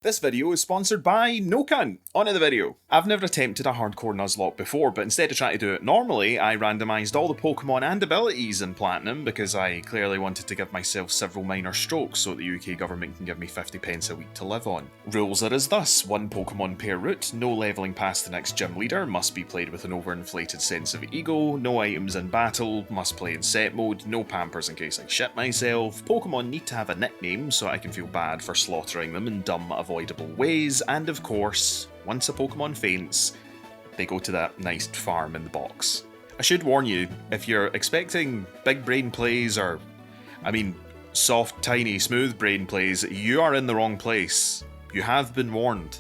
This video is sponsored by No Cunt. On to the video. I've never attempted a hardcore Nuzlocke before, but instead of trying to do it normally, I randomised all the Pokemon and abilities in Platinum because I clearly wanted to give myself several minor strokes so the UK government can give me 50 pence a week to live on. Rules are as thus: one Pokemon per route, no levelling past the next gym leader, must be played with an overinflated sense of ego, no items in battle, must play in set mode, no pampers in case I shit myself, Pokemon need to have a nickname so I can feel bad for slaughtering them in dumb, avoidable ways, and of course, once a Pokemon faints, they go to that nice farm in the box. I should warn you, if you're expecting big brain plays soft, tiny, smooth brain plays, you are in the wrong place. You have been warned.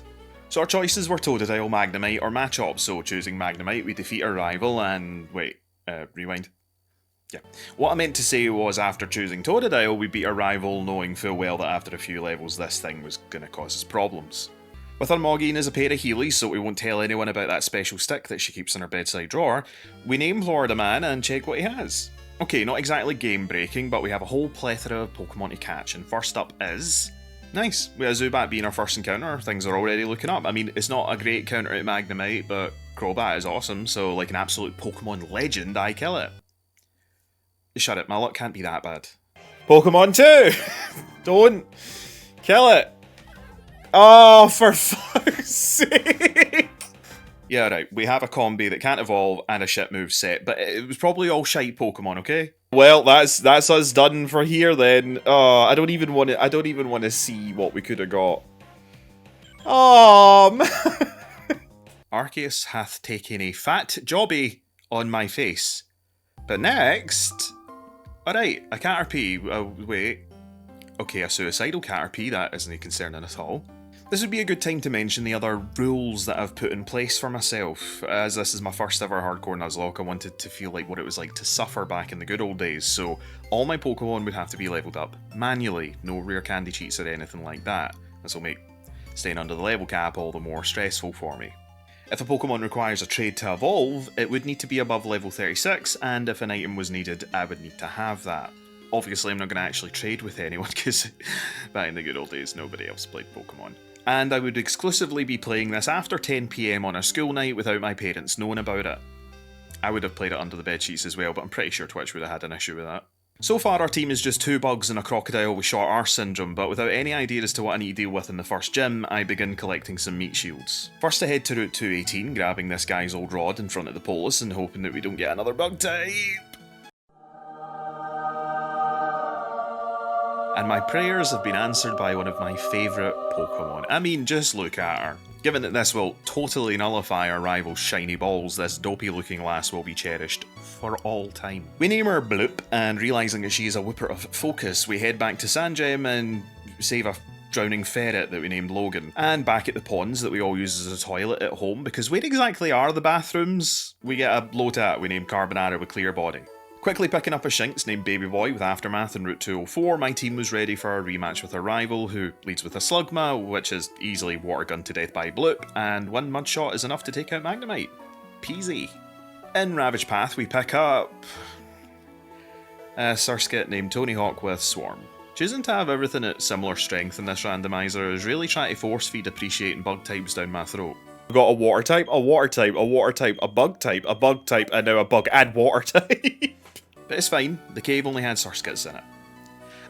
So our choices were Totodile, Magnemite, or Machop, so choosing Magnemite we defeat our rival and... rewind. Yeah. What I meant to say was after choosing Totodile, we beat our rival knowing full well that after a few levels this thing was going to cause us problems. With our Moggine as a pair of Heelys, so we won't tell anyone about that special stick that she keeps in her bedside drawer, we name Florida Man and check what he has. Okay, not exactly game breaking, but we have a whole plethora of Pokemon to catch, and first up is... Nice, with a Zubat being our first encounter, things are already looking up. I mean, it's not a great counter at Magnemite, but Crobat is awesome, so like an absolute Pokemon legend, I kill it. Shut it, my luck can't be that bad. Pokemon 2! Don't kill it! Oh, for fuck's sake! Yeah, right, we have a combi that can't evolve and a shit move set, but it was probably all shite Pokemon, okay? Well, that's us done for here then. Oh, I don't even want to see what we could have got. Oh, man. Arceus hath taken a fat jobby on my face. But next... Alright, a Caterpie, wait. Okay, a suicidal Caterpie, that isn't concerning at all. This would be a good time to mention the other rules that I've put in place for myself. As this is my first ever hardcore Nuzlocke, I wanted to feel like what it was like to suffer back in the good old days, so all my Pokemon would have to be leveled up manually, no rare candy cheats or anything like that. This will make staying under the level cap all the more stressful for me. If a Pokemon requires a trade to evolve, it would need to be above level 36, and if an item was needed, I would need to have that. Obviously, I'm not going to actually trade with anyone, because back in the good old days, nobody else played Pokemon. And I would exclusively be playing this after 10 PM on a school night without my parents knowing about it. I would have played it under the bedsheets as well, but I'm pretty sure Twitch would have had an issue with that. So far our team is just 2 bugs and a crocodile with short arse syndrome, but without any idea as to what I need to deal with in the first gym, I begin collecting some meat shields. First I head to Route 218, grabbing this guy's old rod in front of the Polis and hoping that we don't get another bug type. And my prayers have been answered by one of my favourite Pokemon. I mean, just look at her. Given that this will totally nullify our rival's shiny balls, this dopey looking lass will be cherished for all time. We name her Bloop, and realising that she is a whipper of focus, we head back to Sandgem and save a drowning ferret that we named Logan. And back at the ponds that we all use as a toilet at home, because where exactly are the bathrooms? We get a Lotat we named Carbonara with clear body. Quickly picking up a Shinx named Baby Boy with Aftermath in Route 204, my team was ready for a rematch with our rival, who leads with a Slugma, which is easily water gunned to death by Bloop, and one Mudshot is enough to take out Magnemite. Peasy. In Ravage Path we pick up... a Surskit named Tony Hawk with Swarm. Choosing to have everything at similar strength in this randomizer is really trying to force feed appreciating bug types down my throat. We've got a water type, a water type, a water type, a bug type, and now a bug and water type. But it's fine, the cave only had Surskits in it.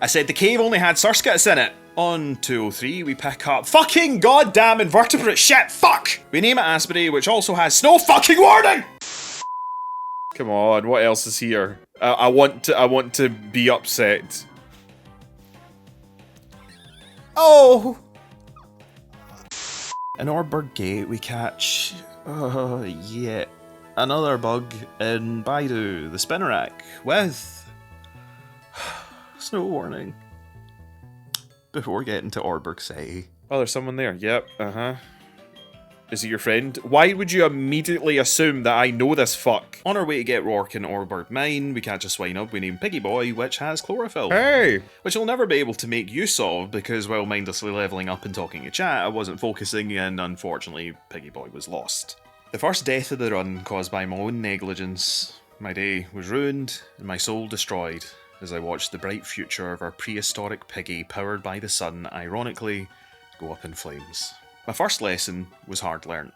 I said the cave only had Surskits in it! On 203 we pick up fucking goddamn invertebrate shit, fuck! We name it Asbury, which also has snow fucking warning! Come on, what else is here? I want to be upset. Oh! In Orberg Gate we catch... yeah. Another bug in Baidu, the Spinnerack, with... snow warning. Before getting to Orberg City. Oh, there's someone there. Yep, Is he your friend? Why would you immediately assume that I know this fuck? On our way to get Rourke in Orberg Mine, we catch a Swinub we name Piggy Boy, which has chlorophyll. Hey! Which I'll never be able to make use of, because while mindlessly levelling up and talking to chat, I wasn't focusing, and unfortunately, Piggy Boy was lost. The first death of the run caused by my own negligence. My day was ruined and my soul destroyed as I watched the bright future of our prehistoric Piggy powered by the sun ironically go up in flames. My first lesson was hard learnt.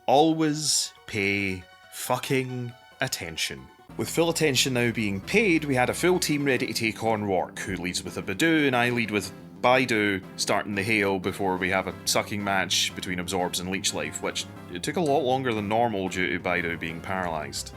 Always pay fucking attention. With full attention now being paid, we had a full team ready to take on Rourke, who leads with a Baidu, and I lead with Baidu starting the hail before we have a sucking match between Absorbs and Leech Life, which it took a lot longer than normal due to Baidu being paralysed.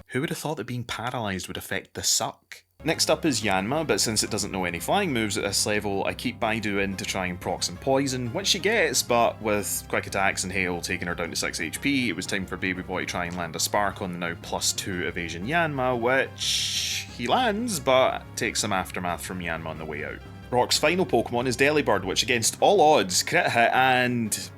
Who would have thought that being paralysed would affect the suck? Next up is Yanma, but since it doesn't know any flying moves at this level, I keep Baidu in to try and proc some poison, which she gets, but with quick attacks and hail taking her down to 6 HP, it was time for Baby Boy to try and land a spark on the now +2 evasion Yanma, which he lands, but takes some aftermath from Yanma on the way out. Rock's final Pokemon is Delibird, which against all odds crit hit and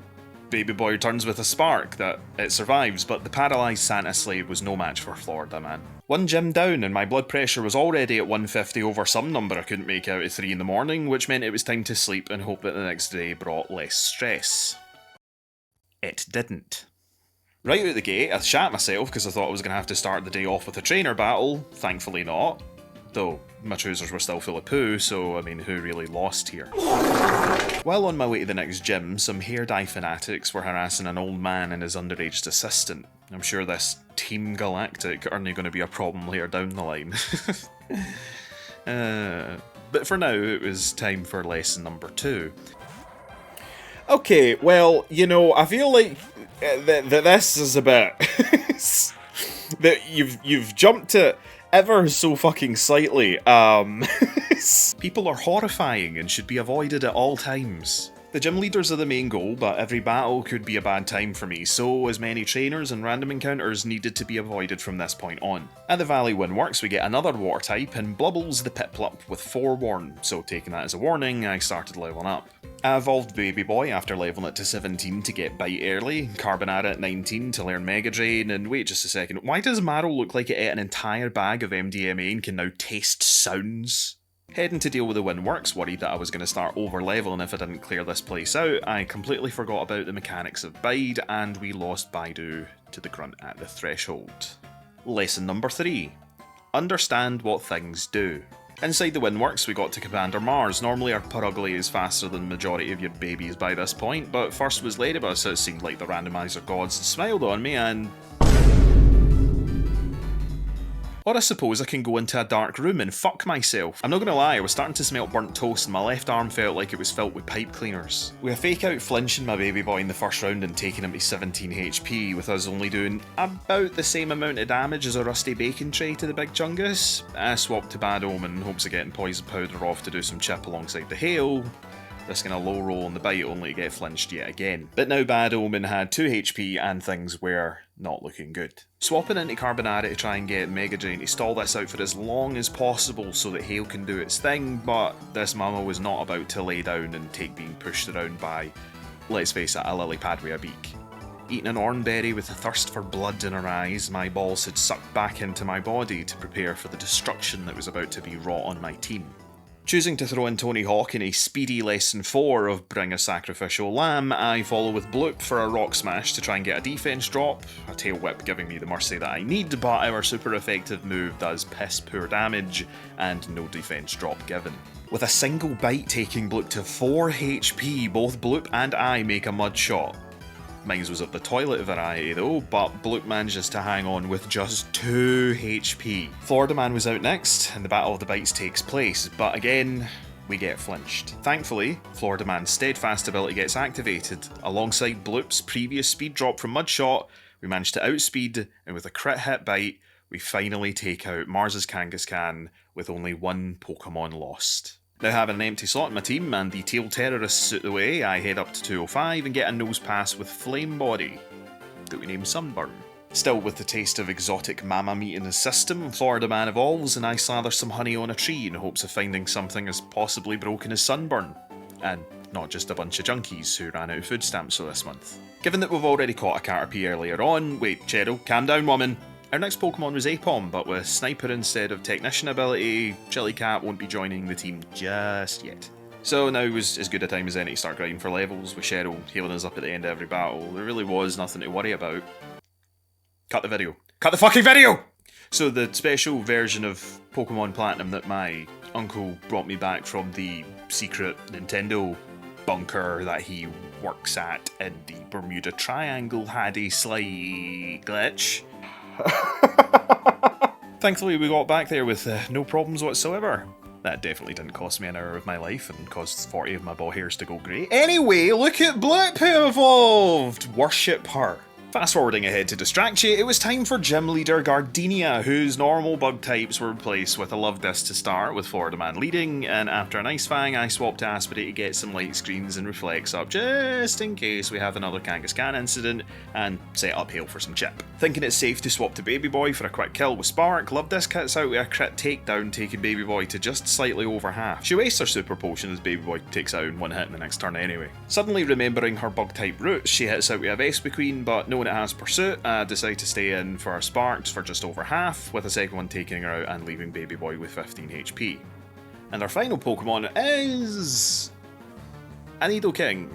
Baby Boy returns with a spark that it survives, but the paralysed Santa Slave was no match for Florida Man. One gym down and my blood pressure was already at 150 over some number I couldn't make out at 3 in the morning, which meant it was time to sleep and hope that the next day brought less stress. It didn't. Right out the gate, I shat myself because I thought I was going to have to start the day off with a trainer battle, thankfully not. Though my trousers were still full of poo, so I mean, who really lost here? While on my way to the next gym, some hair dye fanatics were harassing an old man and his underaged assistant. I'm sure this Team Galactic aren't going to be a problem later down the line. But for now, it was time for lesson number 2. Okay, well, you know, I feel like that this is a bit that you've jumped it ever so fucking slightly. People are horrifying and should be avoided at all times. The gym leaders are the main goal, but every battle could be a bad time for me, so as many trainers and random encounters needed to be avoided from this point on. At the Valley Windworks we get another water type, and Blubbles the Piplup with Forewarn, so taking that as a warning, I started leveling up. I evolved Baby Boy after leveling it to 17 to get Bite early, Carbonara at 19 to learn Mega Drain, and wait just a second, why does Marrow look like it ate an entire bag of MDMA and can now taste sounds? Heading to deal with the Windworks, worried that I was going to start over-leveling if I didn't clear this place out, I completely forgot about the mechanics of Bide, and we lost Baidu to the grunt at the threshold. Lesson number 3. Understand what things do. Inside the Windworks we got to Commander Mars. Normally our Purugly is faster than the majority of your babies by this point, but first was Ladybus, so it seemed like the randomizer gods smiled on me and... Or I suppose I can go into a dark room and fuck myself. I'm not gonna lie, I was starting to smell burnt toast and my left arm felt like it was filled with pipe cleaners. With a fake out flinching my Baby Boy in the first round and taking him to 17 HP, with us only doing about the same amount of damage as a rusty bacon tray to the Big Chungus, I swapped to Bad Omen in hopes of getting poison powder off to do some chip alongside the hail, risking a low roll on the bite only to get flinched yet again. But now Bad Omen had 2 HP and things were not looking good. Swapping into Carbonara to try and get Mega Drain to stall this out for as long as possible so that hail can do its thing, but this mama was not about to lay down and take being pushed around by, let's face it, a lily pad with a beak. Eating an oranberry with a thirst for blood in her eyes, my balls had sucked back into my body to prepare for the destruction that was about to be wrought on my team. Choosing to throw in Tony Hawk in a speedy lesson 4 of Bring a Sacrificial Lamb, I follow with Bloop for a Rock Smash to try and get a defense drop, a Tail Whip giving me the mercy that I need, but our super effective move does piss poor damage and no defense drop given. With a single bite taking Bloop to 4 HP, both Bloop and I make a mud shot. Mine was of the toilet variety though, but Bloop manages to hang on with just 2 HP. Florida Man was out next, and the Battle of the Bites takes place, but again, we get flinched. Thankfully, Florida Man's steadfast ability gets activated. Alongside Bloop's previous speed drop from Mudshot, we manage to outspeed, and with a crit hit bite, we finally take out Mars's Kangaskhan with only 1 Pokemon lost. Now having an empty slot in my team and the tail terrorists out the way, I head up to 205 and get a nose pass with Flame Body, that we name Sunburn. Still with the taste of exotic mama meat in his system, Florida Man evolves and I slather some honey on a tree in hopes of finding something as possibly broken as Sunburn. And not just a bunch of junkies who ran out of food stamps for this month. Given that we've already caught a Caterpie earlier on, wait, Cheryl, calm down woman. Our next Pokemon was Apom, but with Sniper instead of Technician ability, Chili Cat won't be joining the team just yet. So now was as good a time as any to start grinding for levels, with Cheryl healing us up at the end of every battle. There really was nothing to worry about. Cut the video. Cut the fucking video! So the special version of Pokemon Platinum that my uncle brought me back from the secret Nintendo bunker that he works at in the Bermuda Triangle had a slight glitch. Thankfully we got back there with no problems whatsoever. That definitely didn't cost me an hour of my life and caused 40 of my ball hairs to go grey. Anyway, look at Bloop who evolved! Worship her. Fast forwarding ahead to distract you, it was time for gym leader Gardenia, whose normal bug types were replaced with a love disc to start, with Florida Man leading, and after an Ice Fang I swapped to Aspidate to get some light screens and reflex up just in case we have another Kangaskhan incident, and set up Hail for some chip. Thinking it's safe to swap to Baby Boy for a quick kill with Spark, Love Disc hits out with a crit takedown, taking Baby Boy to just slightly over half. She wastes her super potion as Baby Boy takes out in one hit in the next turn anyway. Suddenly remembering her bug type roots, she hits out with a Vespa Queen, but knowing it has Pursuit, decide to stay in for Sparks for just over half, with a second one taking her out and leaving Baby Boy with 15 HP. And our final Pokemon is... a Nidoking.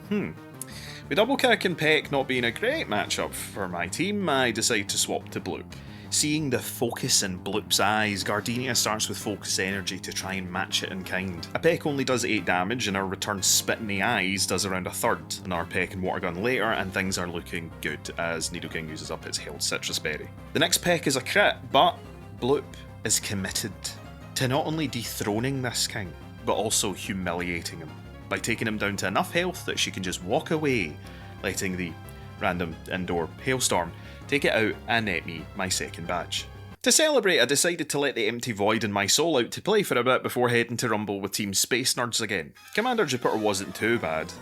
With Double Kick and Peck not being a great matchup for my team, I decide to swap to Bloop. Seeing the focus in Bloop's eyes, Gardenia starts with focus energy to try and match it in kind. A Peck only does 8 damage and our return Spit in the Eyes does around a third, another Peck and Water Gun later, and things are looking good as Nidoking uses up its Hailed Citrus Berry. The next Peck is a crit, but Bloop is committed to not only dethroning this king, but also humiliating him, by taking him down to enough health that she can just walk away, letting the random indoor hailstorm take it out and net me my second badge. To celebrate, I decided to let the empty void in my soul out to play for a bit before heading to Rumble with Team Space Nerds again. Commander Jupiter wasn't too bad.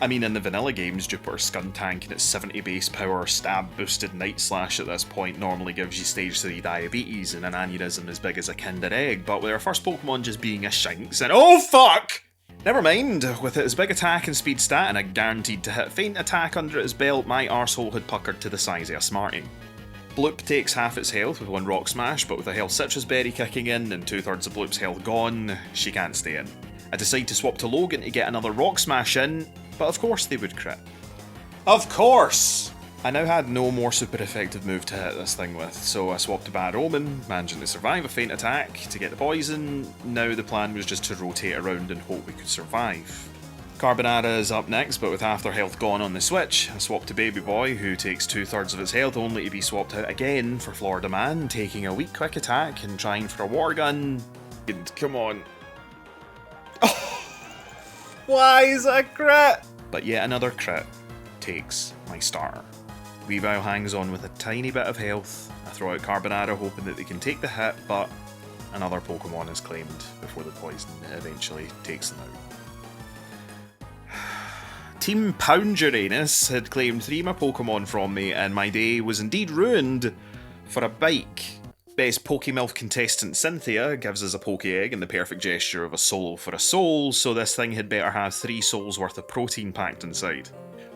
I mean, in the vanilla games, Jupiter's Skuntank and its 70 base power stab boosted Night Slash at this point normally gives you stage 3 diabetes and an aneurysm as big as a Kinder Egg, but with our first Pokemon just being a Shinx and oh fuck! Never mind, with its big attack and speed stat and a guaranteed to hit feint attack under its belt, my arsehole had puckered to the size of a Smartie. Bloop takes half its health with one Rock Smash, but with a Health Citrus Berry kicking in and 2/3 of Bloop's health gone, she can't stay in. I decide to swap to Logan to get another Rock Smash in, but of course they would crit. Of course! I now had no more super effective move to hit this thing with, so I swapped to Bad Omen, managing to survive a feint attack to get the poison. Now the plan was just to rotate around and hope we could survive. Carbonara is up next, but with half their health gone on the switch, I swapped to Baby Boy, who takes 2/3 of its health, only to be swapped out again for Florida Man, taking a weak quick attack and trying for a Water Gun. Come on. Oh, why is that a crit? But yet another crit takes my starter. Weavile hangs on with a tiny bit of health. I throw out Carbonara hoping that they can take the hit, but another Pokemon is claimed before the poison eventually takes them out. Team Pound Uranus had claimed 3 of my Pokemon from me, and my day was indeed ruined for a bike. Best Pokemilf contestant Cynthia gives us a Poke-Egg in the perfect gesture of a solo for a soul, so this thing had better have 3 souls worth of protein packed inside.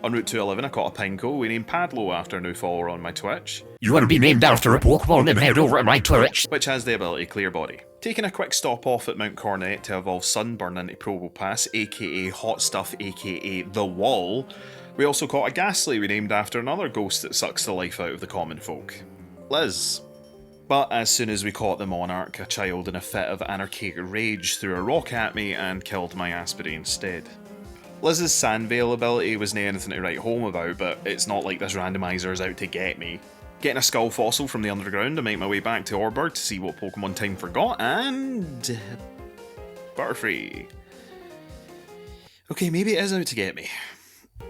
En route to 11, I caught a Pineco we named Padlo after a new follower on my Twitch. You want to be named after a Pokemon and head over to my Twitch, which has the ability Clear Body. Taking a quick stop off at Mount Cornet to evolve Sunburn into Probopass, aka Hot Stuff, aka The Wall, we also caught a Ghastly we named after another ghost that sucks the life out of the common folk, Liz. But as soon as we caught the Monarch, a child in a fit of anarchic rage threw a rock at me and killed my Aspidate instead. Liz's Sandvale ability wasn't anything to write home about, but it's not like this randomizer is out to get me. Getting a skull fossil from the underground, I make my way back to Orberd to see what Pokemon Time forgot, and... Butterfree. Okay, maybe it is out to get me.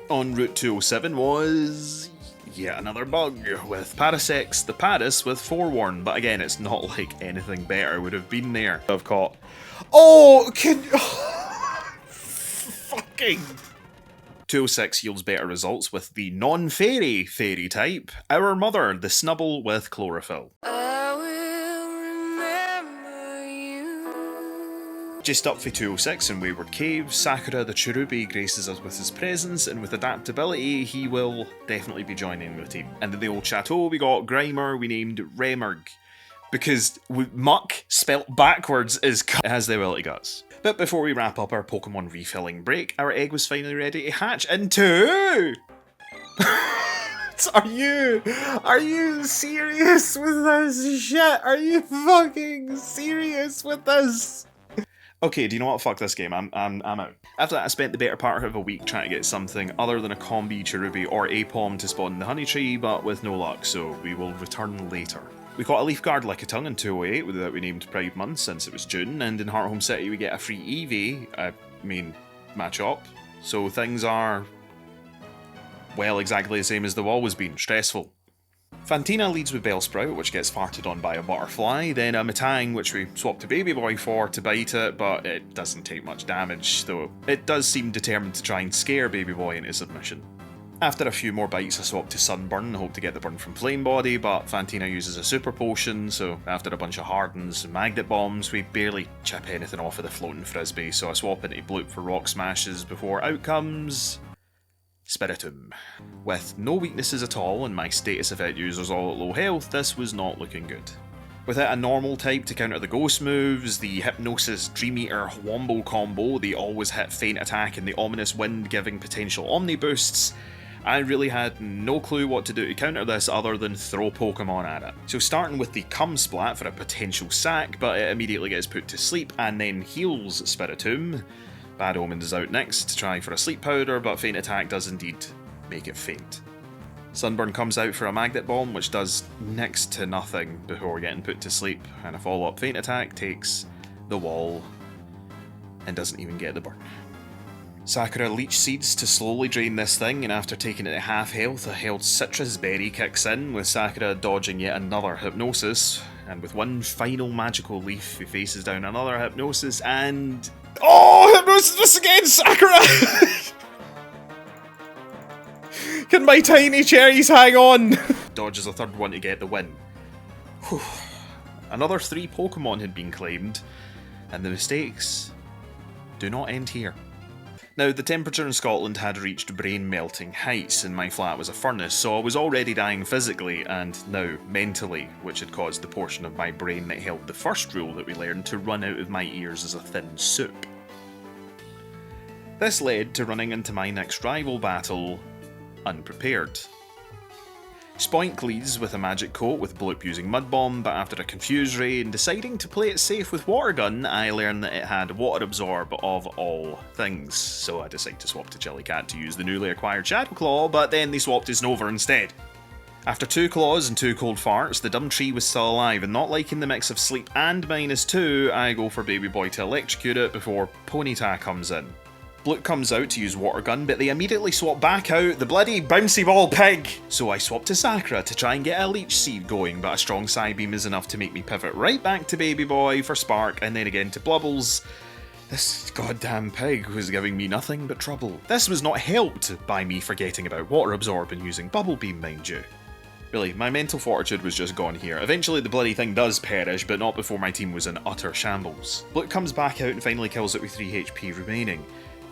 En route 207 was... yet another bug, with Parasect the Paras with Forewarn, but again, it's not like anything better would have been there. I've caught... Oh, can... fucking... 206 yields better results with the non-fairy fairy type, Our Mother, the Snubble with Chlorophyll. I will remember you. Just up for 206 in Wayward Cave, Sakura the Cherubi graces us with his presence, and with adaptability he will definitely be joining the team. And in the old chateau we got Grimer we named Remurg, because muck spelt backwards is it has the ability guts. But before we wrap up our Pokemon refilling break, our egg was finally ready to hatch into... Are you serious with this shit? Are you fucking serious with this? Okay, do you know what? Fuck this game. I'm out. After that, I spent the better part of a week trying to get something other than a combi, cherubi, or apom to spawn in the honey tree, but with no luck, so we will return later. We got a leaf guard like a tongue in 208 that we named Pride Month since it was June, and in Heart Home City we get a free match up. So things are, well, exactly the same as they've always been. Stressful. Fantina leads with Bellsprout, which gets farted on by a butterfly, then a Matang, which we swap to Baby Boy for to bite it, but it doesn't take much damage, though it does seem determined to try and scare Baby Boy into submission. After a few more bites, I swap to Sunburn and hope to get the burn from Flame Body, but Fantina uses a super potion, so after a bunch of hardens and magnet bombs, we barely chip anything off of the floating frisbee, so I swap into Bloop for rock smashes before out comes Spiritomb. With no weaknesses at all and my status effect users all at low health, this was not looking good. Without a normal type to counter the ghost moves, the Hypnosis Dream Eater Wombo combo, the always hit feint attack and the ominous wind giving potential Omni boosts, I really had no clue what to do to counter this other than throw Pokemon at it. So starting with the Cum Splat for a potential sack, but it immediately gets put to sleep and then heals Spiritomb. Bad Omen is out next to try for a sleep powder, but Feint Attack does indeed make it faint. Sunburn comes out for a Magnet Bomb, which does next to nothing before getting put to sleep, and a follow-up Feint Attack takes the wall and doesn't even get the burn. Sakura Leech Seeds to slowly drain this thing, and after taking it at half health, a held Citrus Berry kicks in, with Sakura dodging yet another Hypnosis, and with one final magical leaf, he faces down another Hypnosis, and... Oh! Hypnosis again, Sakura! Can my tiny cherries hang on? Dodges a third one to get the win. Whew. Another 3 Pokemon had been claimed, and the mistakes do not end here. Now, the temperature in Scotland had reached brain-melting heights, and my flat was a furnace, so I was already dying physically, and now mentally, which had caused the portion of my brain that held the first rule that we learned to run out of my ears as a thin soup. This led to running into my next rival battle unprepared. Spoink leads with a magic coat with Bloop using Mud Bomb, but after a confused Ray and deciding to play it safe with Water Gun, I learned that it had Water Absorb of all things, so I decided to swap to Jellycat to use the newly acquired Shadow Claw, but then they swapped to Snover instead. After 2 claws and 2 cold farts, the dumb tree was still alive, and not liking the mix of sleep and -2, I go for Baby Boy to electrocute it before Ponyta comes in. Bloop comes out to use Water Gun, but they immediately swap back out, the bloody bouncy ball pig! So I swap to Sakura to try and get a Leech Seed going, but a strong Psybeam is enough to make me pivot right back to Baby Boy for Spark, and then again to Blubbles. This goddamn pig was giving me nothing but trouble. This was not helped by me forgetting about Water Absorb and using Bubble Beam, mind you. Really, my mental fortitude was just gone here. Eventually the bloody thing does perish, but not before my team was in utter shambles. Bloop comes back out and finally kills it with 3 HP remaining.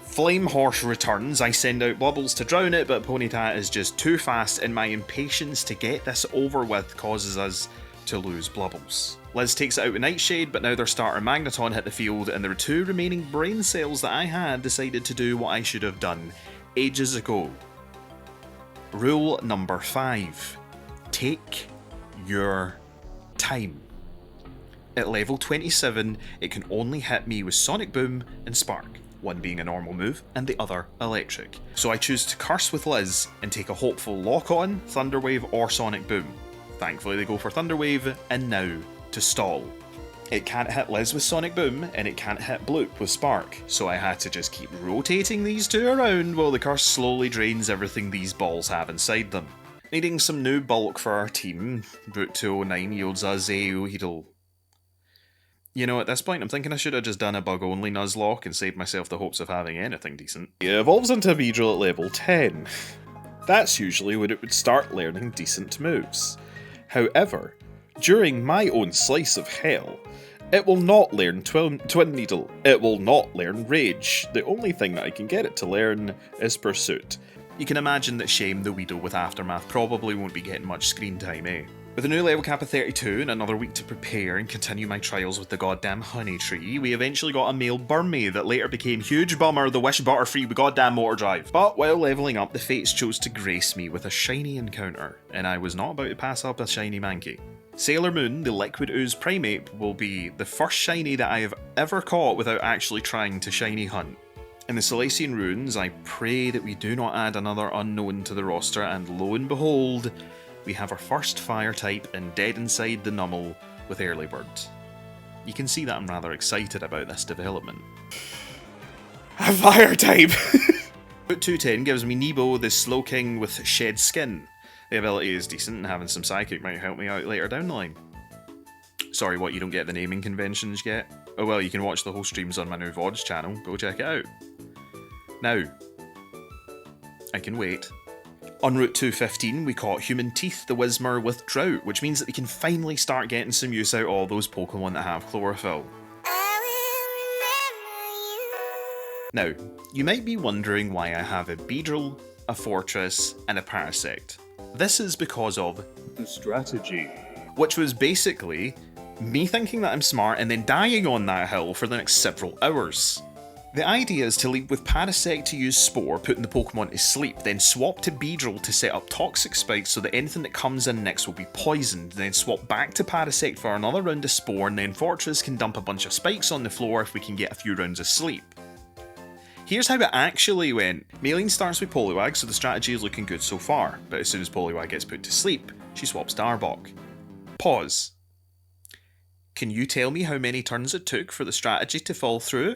Flame Horse returns, I send out Bubbles to drown it, but Ponyta is just too fast, and my impatience to get this over with causes us to lose Blubbles. Liz takes it out with Nightshade, but now their starter Magneton hit the field, and there were 2 remaining brain cells that I had decided to do what I should have done ages ago. Rule number 5. Take your time. At level 27, it can only hit me with Sonic Boom and Spark, one being a normal move and the other electric. So I choose to curse with Liz and take a hopeful Lock On, Thunder Wave or Sonic Boom. Thankfully they go for Thunder Wave, and now to stall. It can't hit Liz with Sonic Boom and it can't hit Bloop with Spark, so I had to just keep rotating these 2 around while the curse slowly drains everything these balls have inside them. Needing some new bulk for our team, Route 209 yields a Zeuhidal. You know, at this point I'm thinking I should have just done a bug-only Nuzlocke and saved myself the hopes of having anything decent. It evolves into a Beedrill at level 10. That's usually when it would start learning decent moves. However, during my own slice of hell, it will not learn Twin Needle. It will not learn Rage. The only thing that I can get it to learn is Pursuit. You can imagine that Shame the Weedle with Aftermath probably won't be getting much screen time, eh? With a new level cap of 32 and another week to prepare and continue my trials with the goddamn honey tree, we eventually got a male Burmy that later became Huge Bummer the Wish Butterfree with goddamn Motor Drive. But while leveling up, the fates chose to grace me with a shiny encounter, and I was not about to pass up a shiny Mankey. Sailor Moon, the Liquid Ooze Primate, will be the first shiny that I have ever caught without actually trying to shiny hunt. In the Silesian Runes, I pray that we do not add another unknown to the roster, and lo and behold, we have our first fire type in Dead Inside the Nummel with Early Bird. You can see that I'm rather excited about this development. A fire type! Route 210 gives me Nebo, the Slowking with Shed Skin. The ability is decent, and having some Psychic might help me out later down the line. Sorry, what, you don't get the naming conventions yet? Oh well, you can watch the whole streams on my new VODs channel, go check it out. Now, I can wait. On Route 215, we caught Human Teeth, the Whismur with Drought, which means that we can finally start getting some use out of all those Pokemon that have Chlorophyll. Now, you might be wondering why I have a Beedrill, a Fortress, and a Parasect. This is because of the strategy, which was basically me thinking that I'm smart and then dying on that hill for the next several hours. The idea is to lead with Parasect to use Spore, putting the Pokemon to sleep, then swap to Beedrill to set up Toxic Spikes so that anything that comes in next will be poisoned, then swap back to Parasect for another round of Spore, and then Fortress can dump a bunch of spikes on the floor if we can get a few rounds of sleep. Here's how it actually went. Maylene starts with Poliwag, so the strategy is looking good so far, but as soon as Poliwag gets put to sleep, she swaps to Arbok. Pause. Can you tell me how many turns it took for the strategy to fall through?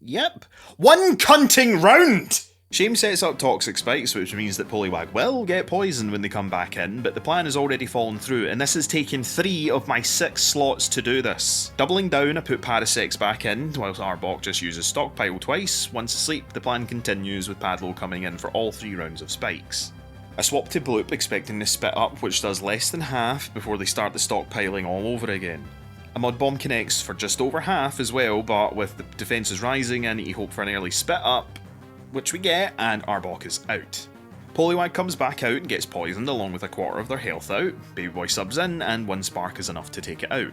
Yep, one cunting round! Shame sets up Toxic Spikes, which means that Poliwag will get poisoned when they come back in, but the plan has already fallen through, and this has taken 3 of my 6 slots to do this. Doubling down, I put Parasects back in, whilst Arbok just uses Stockpile twice. Once asleep, the plan continues with Padlo coming in for all 3 rounds of Spikes. I swap to Bloop, expecting to spit up, which does less than half before they start the stockpiling all over again. A Mud Bomb connects for just over half as well, but with the defences rising, I need to hope for an early spit up, which we get, and Arbok is out. Poliwag comes back out and gets poisoned along with a quarter of their health out, Baby Boy subs in, and 1 spark is enough to take it out.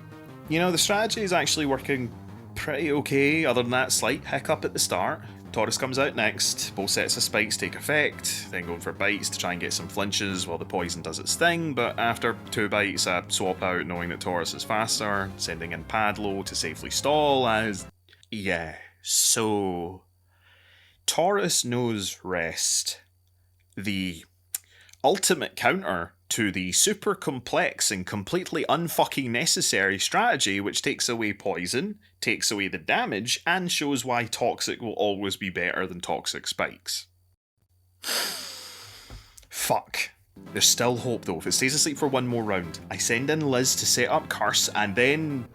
You know, the strategy is actually working pretty okay, other than that slight hiccup at the start. Taurus comes out next, both sets of spikes take effect, then going for bites to try and get some flinches while the poison does its thing, but after 2 bites I swap out knowing that Taurus is faster, sending in Padlo to safely stall as... yeah, so... Taurus knows Rest, the ultimate counter to the super complex and completely unfucking necessary strategy which takes away poison, takes away the damage, and shows why Toxic will always be better than Toxic Spikes. Fuck. There's still hope though. If it stays asleep for 1 more round, I send in Liz to set up Curse, and then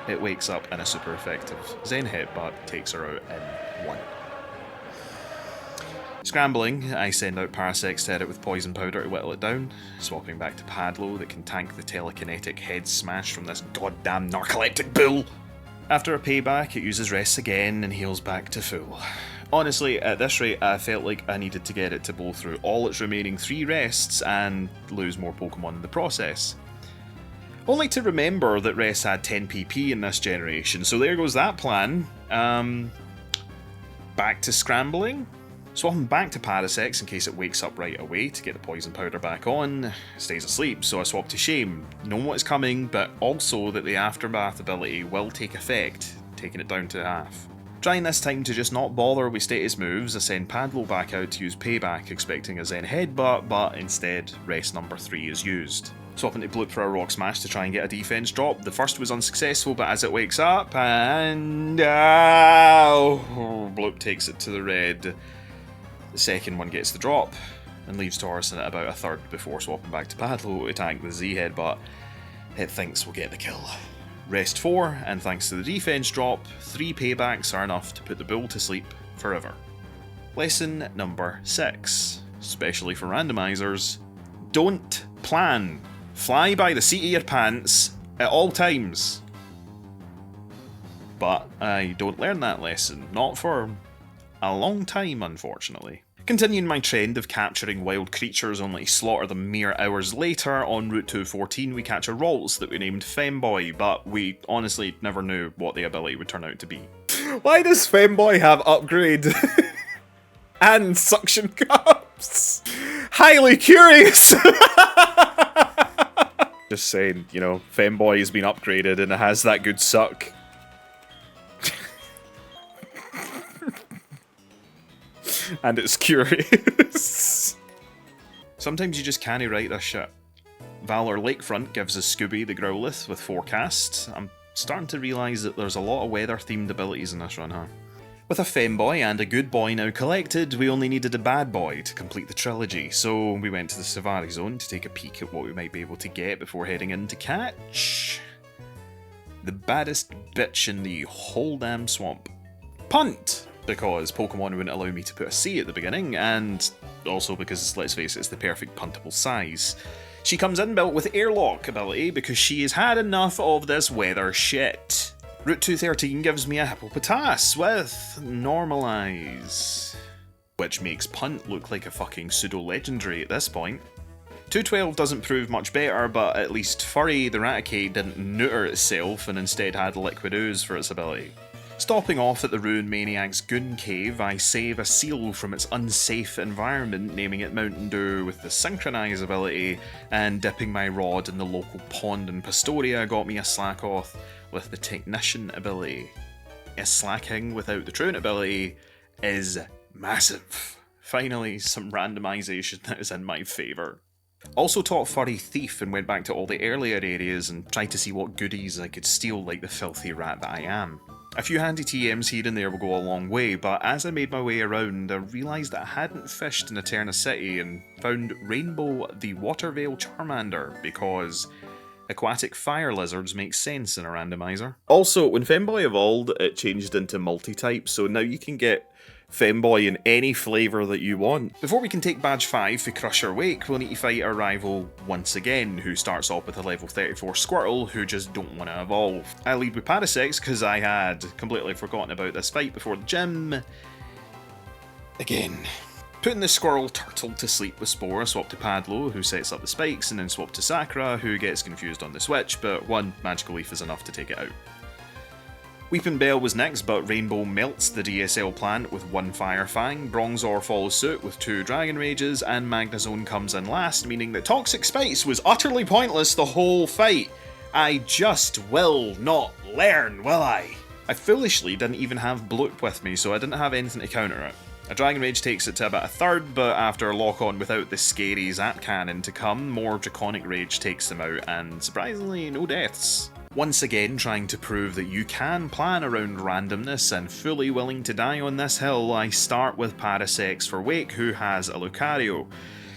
it wakes up in a super effective Zen Headbutt, takes her out in 1. Scrambling, I send out Parasect to hit it with Poison Powder to whittle it down, swapping back to Padlo that can tank the telekinetic head smash from this goddamn narcoleptic bull. After a payback, it uses Rests again and heals back to full. Honestly, at this rate, I felt like I needed to get it to blow through all its remaining 3 rests and lose more Pokemon in the process. Only to remember that Rest had 10 PP in this generation, so there goes that plan. Back to scrambling. Swapping back to Parasects in case it wakes up right away to get the Poison Powder back on. Stays asleep, so I swap to Shame, knowing what is coming, but also that the Aftermath ability will take effect, taking it down to half. Trying this time to just not bother with status moves, I send Padlo back out to use Payback, expecting a Zen Headbutt, but instead, Rest number 3 is used. Swapping to Bloop for a Rock Smash to try and get a defense drop. The first was unsuccessful, but as it wakes up, and... Bloop takes it to the red. The second one gets the drop, and leaves Taurus in at about a third before swapping back to Padlo to tank the Z Headbutt it thinks will get the kill. Rest 4, and thanks to the defense drop, 3 paybacks are enough to put the bull to sleep forever. Lesson number 6, especially for randomizers: don't plan. Fly by the seat of your pants at all times. But I don't learn that lesson, not for a long time, unfortunately. Continuing my trend of capturing wild creatures only to slaughter them mere hours later, on Route 214 we catch a Ralts that we named Femboy, but we honestly never knew what the ability would turn out to be. Why does Femboy have upgrade and suction cups? Highly curious! Just saying, you know, Femboy has been upgraded and it has that good suck. And it's curious. Sometimes you just can't write this shit. Valor Lakefront gives us Scooby the Growlithe with Forecast. I'm starting to realise that there's a lot of weather-themed abilities in this run, huh? With a Femboy and a Good Boy now collected, we only needed a Bad Boy to complete the trilogy, so we went to the Safari Zone to take a peek at what we might be able to get before heading in to catch the baddest bitch in the whole damn swamp. Punt! Because Pokemon wouldn't allow me to put a C at the beginning, and also because, let's face it, it's the perfect puntable size. She comes inbuilt with Airlock ability because she has had enough of this weather shit. Route 213 gives me a Hippopotas with Normalize, which makes Punt look like a fucking pseudo-legendary at this point. 212 doesn't prove much better, but at least Furry the Raticate didn't neuter itself and instead had Liquid Ooze for its ability. Stopping off at the Ruin Maniac's Goon Cave, I save a seal from its unsafe environment, naming it Mountain Dew with the Synchronize ability, and dipping my rod in the local pond in Pastoria got me a Slackoth with the Technician ability. A Slacking without the Truant ability is massive. Finally, some randomisation that is in my favour. Also taught Furry Thief and went back to all the earlier areas and tried to see what goodies I could steal like the filthy rat that I am. A few handy TMs here and there will go a long way, but as I made my way around, I realised that I hadn't fished in Eterna City and found Rainbow the Watervale Charmander, because aquatic fire lizards make sense in a randomizer. Also, when Femboy evolved, it changed into multi-type, so now you can get Femboy in any flavour that you want. Before we can take Badge 5 for Crusher Wake, we'll need to fight our rival once again, who starts off with a level 34 Squirtle who just don't want to evolve. I lead with Parasect because I had completely forgotten about this fight before the gym. Again. Putting the Squirrel Turtle to sleep with Spore, swap to Padlo, who sets up the spikes, and then swap to Sakura, who gets confused on the switch, but one Magical Leaf is enough to take it out. Weeping Bell was next, but Rainbow melts the DSL plant with one Fire Fang, Bronzor follows suit with 2 Dragon Rages, and Magnezone comes in last, meaning that Toxic Spice was utterly pointless the whole fight. I just will not learn, will I? I foolishly didn't even have Bloop with me, so I didn't have anything to counter it. A Dragon Rage takes it to about a third, but after a lock-on without the scary Zap Cannon to come, more Draconic Rage takes them out, and surprisingly, no deaths. Once again, trying to prove that you can plan around randomness and fully willing to die on this hill, I start with Parasect for Wake, who has a Lucario.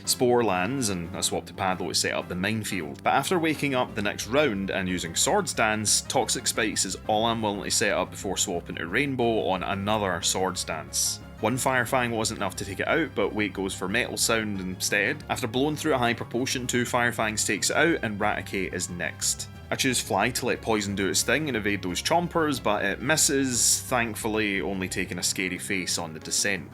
Spore lands, and I swap to Padlo to set up the minefield. But after waking up the next round and using Swords Dance, Toxic Spikes is all I'm willing to set up before swapping to Rainbow on another Swords Dance. One Fire Fang wasn't enough to take it out, but Wake goes for Metal Sound instead. After blowing through a Hyper Potion, 2 Fire Fangs takes it out, and Raticate is next. I choose Fly to let Poison do its thing and evade those Chompers, but it misses, thankfully only taking a scary face on the descent.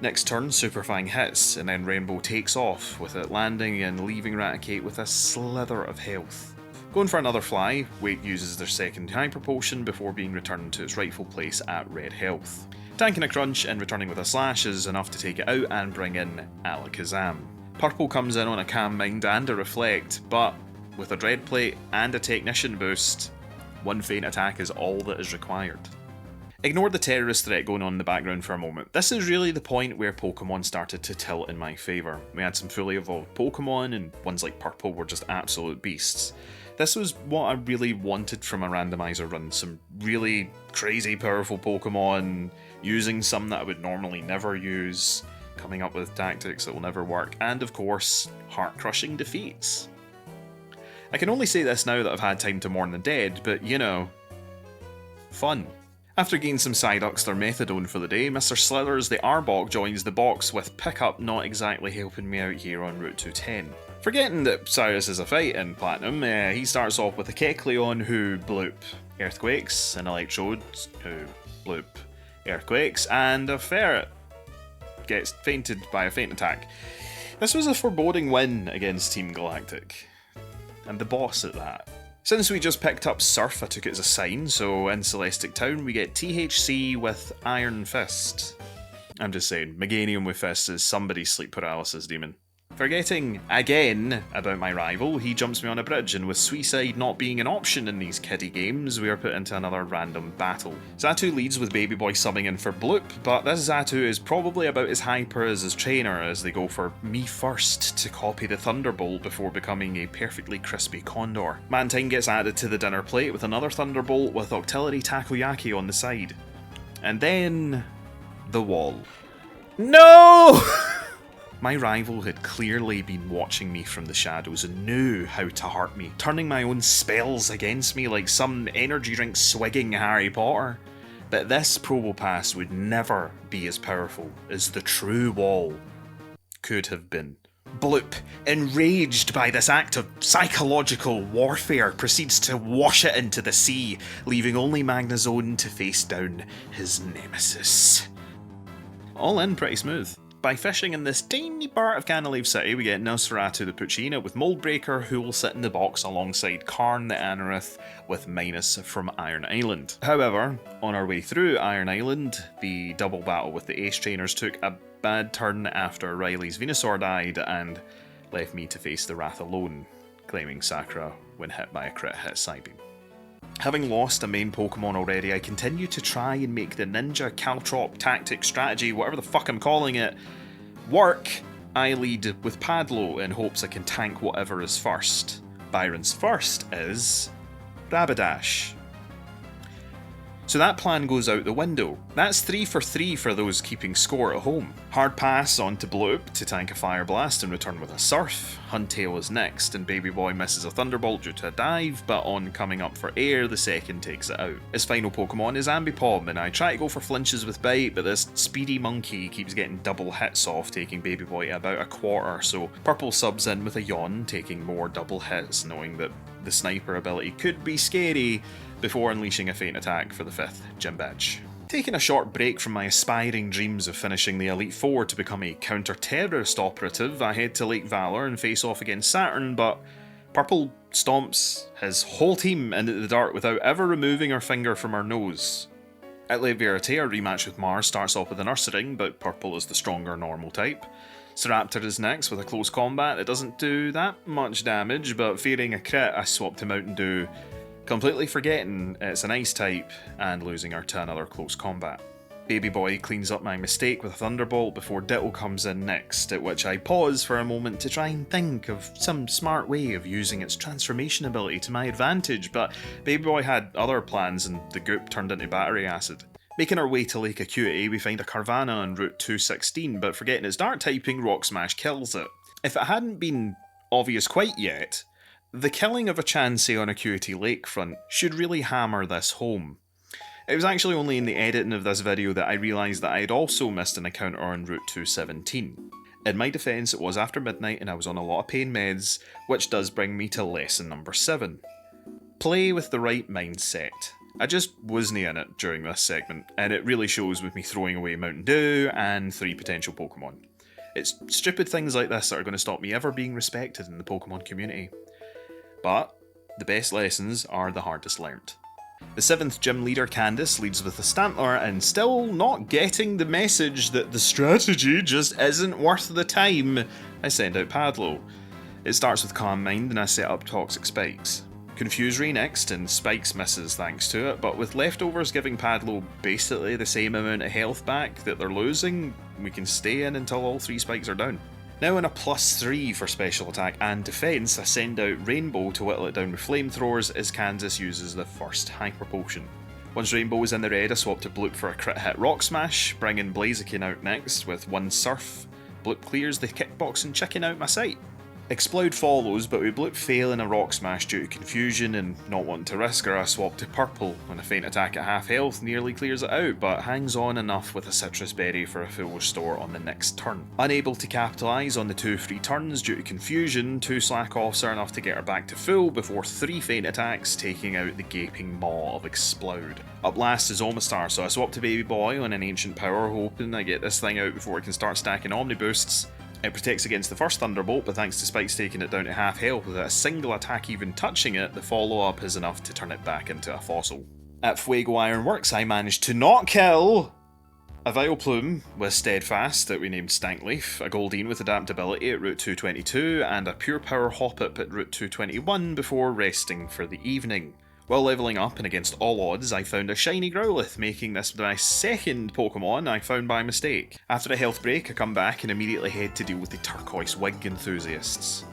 Next turn, Super Fang hits, and then Rainbow takes off, with it landing and leaving Raticate with a slither of health. Going for another Fly, Wake uses their second Hyper Potion before being returned to its rightful place at red health. Tanking a Crunch and returning with a Slash is enough to take it out and bring in Alakazam. Purple comes in on a Calm Mind and a Reflect, but with a Dread Plate and a Technician boost, one Feint attack is all that is required. Ignore the terrorist threat going on in the background for a moment. This is really the point where Pokemon started to tilt in my favour. We had some fully evolved Pokemon, and ones like Purple were just absolute beasts. This was what I really wanted from a randomizer run. Some really crazy powerful Pokemon, using some that I would normally never use, coming up with tactics that will never work, and of course, heart-crushing defeats. I can only say this now that I've had time to mourn the dead, but you know, fun. After getting some Psyducks or Methadone for the day, Mr. Slithers the Arbok joins the box with Pickup not exactly helping me out here on Route 210. Forgetting that Cyrus is a fight in Platinum, he starts off with a Kecleon who bloop Earthquakes, an Electrode who bloop Earthquakes, and a Ferret gets fainted by a Feint attack. This was a foreboding win against Team Galactic. And the boss at that. Since we just picked up Surf, I took it as a sign, so in Celestic Town we get THC with Iron Fist. I'm just saying, Meganium with Fist is somebody's sleep paralysis demon. Forgetting again about my rival, he jumps me on a bridge, and with suicide not being an option in these kiddie games, we are put into another random battle. Xatu leads with Baby Boy subbing in for Bloop, but this Xatu is probably about as hyper as his trainer as they go for me first to copy the Thunderbolt before becoming a perfectly crispy Condor. Mantine gets added to the dinner plate with another Thunderbolt with Octillery Takoyaki on the side. And then... the wall. No! My rival had clearly been watching me from the shadows and knew how to hurt me, turning my own spells against me like some energy drink swigging Harry Potter. But this Probopass would never be as powerful as the true wall could have been. Bloop, enraged by this act of psychological warfare, proceeds to wash it into the sea, leaving only Magnezone to face down his nemesis. All in pretty smooth. By fishing in this tiny part of Canalave City, we get Nosferatu the Puccina with Moldbreaker, who will sit in the box alongside Karn the Anorith with Minus from Iron Island. However, on our way through Iron Island, the double battle with the Ace Trainers took a bad turn after Riley's Venusaur died and left me to face the Wrath alone, claiming Sakura when hit by a crit hit Psybeam. Having lost a main Pokemon already, I continue to try and make the ninja caltrop tactic strategy, whatever the fuck I'm calling it, work. I lead with Padlo in hopes I can tank whatever is first. Byron's first is Rapidash. So that plan goes out the window. That's 3 for 3 for those keeping score at home. Hard pass onto Bloop to tank a Fire Blast and return with a Surf. Huntail is next, and Baby Boy misses a Thunderbolt due to a dive, but on coming up for air, the second takes it out. His final Pokemon is Ambipom, and I try to go for flinches with Bite, but this speedy monkey keeps getting double hits off, taking Baby Boy about a quarter, so Purple subs in with a yawn, taking more double hits, knowing that the Sniper ability could be scary, before unleashing a Faint Attack for the 5th Gym Badge. Taking a short break from my aspiring dreams of finishing the Elite Four to become a counter-terrorist operative, I head to Lake Valor and face off against Saturn, but Purple stomps his whole team into the dirt without ever removing her finger from her nose. At Lake Verite, our rematch with Mars starts off with an Ursaring, but Purple is the stronger normal type. Staraptor is next with a close combat that doesn't do that much damage, but fearing a crit, I swap to Mountain Dew, completely forgetting it's an ice type and losing her to another close combat. Baby Boy cleans up my mistake with a Thunderbolt before Ditto comes in next, at which I pause for a moment to try and think of some smart way of using its transformation ability to my advantage, but Baby Boy had other plans and the goop turned into battery acid. Making our way to Lake Acuity, we find a Carvanha on Route 216, but forgetting its dark typing, Rock Smash kills it. If it hadn't been obvious quite yet, the killing of a Chansey on Acuity Lakefront should really hammer this home. It was actually only in the editing of this video that I realised that I had also missed an encounter on Route 217. In my defence, it was after midnight and I was on a lot of pain meds, which does bring me to lesson number 7. Play with the right mindset. I just wasn't in it during this segment, and it really shows with me throwing away Mountain Dew and 3 potential Pokemon. It's stupid things like this that are going to stop me ever being respected in the Pokemon community. But the best lessons are the hardest learnt. The 7th gym leader Candice leads with a Stantler and still not getting the message that the strategy just isn't worth the time, I send out Padlo. It starts with Calm Mind and I set up Toxic Spikes. Confusery next and Spikes misses thanks to it, but with leftovers giving Padlo basically the same amount of health back that they're losing, we can stay in until all 3 spikes are down. Now in a +3 for special attack and defence, I send out Rainbow to whittle it down with flamethrowers as Kansas uses the first Hyper Potion. Once Rainbow is in the red, I swap to Bloop for a crit hit Rock Smash, bringing Blaziken out next with 1 Surf. Bloop clears the kickboxing chicken out my sight. Explode follows, but with Bloop failing a Rock Smash due to confusion and not wanting to risk her, I swap to Purple when a Faint Attack at half health nearly clears it out, but hangs on enough with a Citrus Berry for a full restore on the next turn. Unable to capitalise on the 2 free turns due to confusion, 2 slack offs are enough to get her back to full before 3 Faint Attacks taking out the gaping maw of Explode. Up last is Omastar, so I swap to Baby Boy on an Ancient Power, hoping I get this thing out before it can start stacking Omni Boosts. It protects against the first Thunderbolt, but thanks to Spikes taking it down to half health without a single attack even touching it, the follow-up is enough to turn it back into a fossil. At Fuego Ironworks, I managed to not kill A Vileplume with Steadfast that we named Stankleaf, a Goldeen with Adaptability at route 222, and a Pure Power Hoppip at route 221 before resting for the evening. While levelling up and against all odds, I found a shiny Growlithe, making this my second Pokemon I found by mistake. After a health break, I come back and immediately head to deal with the turquoise wig enthusiasts.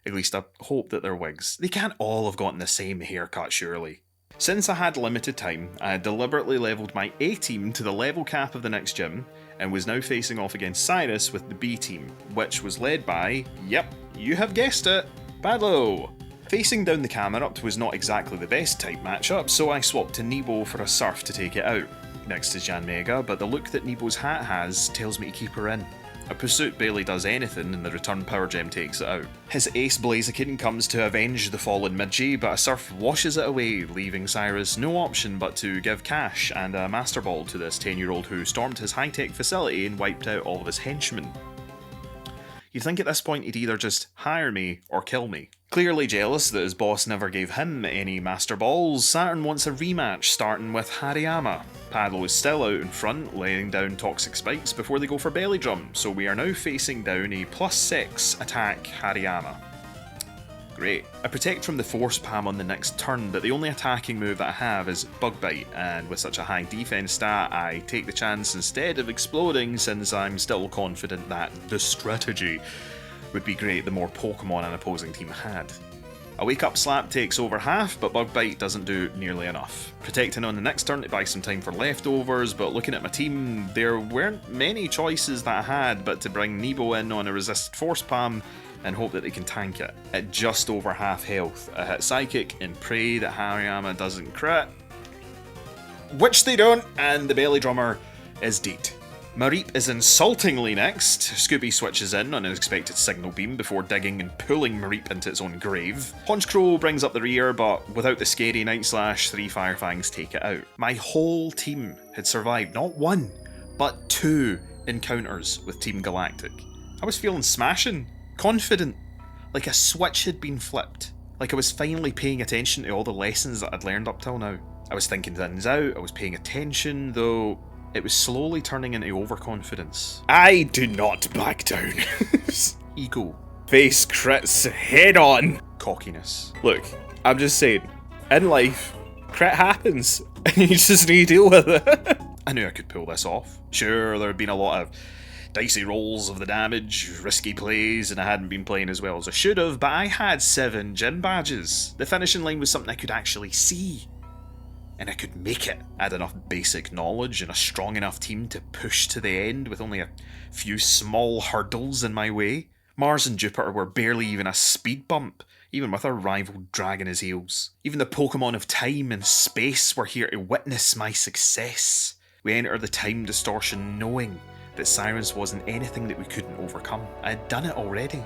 At least I hope that they're wigs. They can't all have gotten the same haircut, surely. Since I had limited time, I had deliberately levelled my A team to the level cap of the next gym, and was now facing off against Cyrus with the B team, which was led by, yep, you have guessed it, Badlow. Facing down the Camerupt was not exactly the best type matchup, so I swapped to Nebo for a Surf to take it out, next to Janmega, but the look that Nebo's hat has tells me to keep her in. A Pursuit barely does anything and the return Power Gem takes it out. His ace Blaziken comes to avenge the fallen Midgey, but a Surf washes it away, leaving Cyrus no option but to give cash and a Master Ball to this 10-year-old who stormed his high-tech facility and wiped out all of his henchmen. You'd think at this point he'd either just hire me or kill me. Clearly jealous that his boss never gave him any Master Balls, Saturn wants a rematch starting with Hariyama. Padlo is still out in front, laying down Toxic Spikes before they go for Belly Drum, so we are now facing down a +6 attack Hariyama. Great. I protect from the Force Palm on the next turn, but the only attacking move that I have is Bug Bite, and with such a high defense stat, I take the chance instead of exploding since I'm still confident that the strategy would be great the more Pokemon an opposing team had. A Wake Up Slap takes over half, but Bug Bite doesn't do nearly enough. Protecting on the next turn to buy some time for leftovers, but looking at my team, there weren't many choices that I had but to bring Nebo in on a resisted Force Palm and hope that they can tank it. At just over half health, I hit Psychic and pray that Hariyama doesn't crit. Which they don't, and the Belly Drummer is dead. Mareep is insultingly next. Scooby switches in on an expected Signal Beam before digging and pulling Mareep into its own grave. Honchkrow brings up the rear, but without the scary Night Slash, 3 Firefangs take it out. My whole team had survived not 1, but 2 encounters with Team Galactic. I was feeling smashing, confident, like a switch had been flipped, like I was finally paying attention to all the lessons that I'd learned up till now. I was thinking things out, I was paying attention, though it was slowly turning into overconfidence. I do not back down. Ego. Face crits head on. Cockiness. Look, I'm just saying, in life, crit happens, and you just need to deal with it. I knew I could pull this off. Sure, there had been a lot of dicey rolls of the damage, risky plays, and I hadn't been playing as well as I should have, but I had 7 gym badges. The finishing line was something I could actually see. And I could make it. I had enough basic knowledge and a strong enough team to push to the end with only a few small hurdles in my way. Mars and Jupiter were barely even a speed bump, even with our rival dragging his heels. Even the Pokemon of time and space were here to witness my success. We entered the time distortion knowing that Cyrus wasn't anything that we couldn't overcome. I had done it already.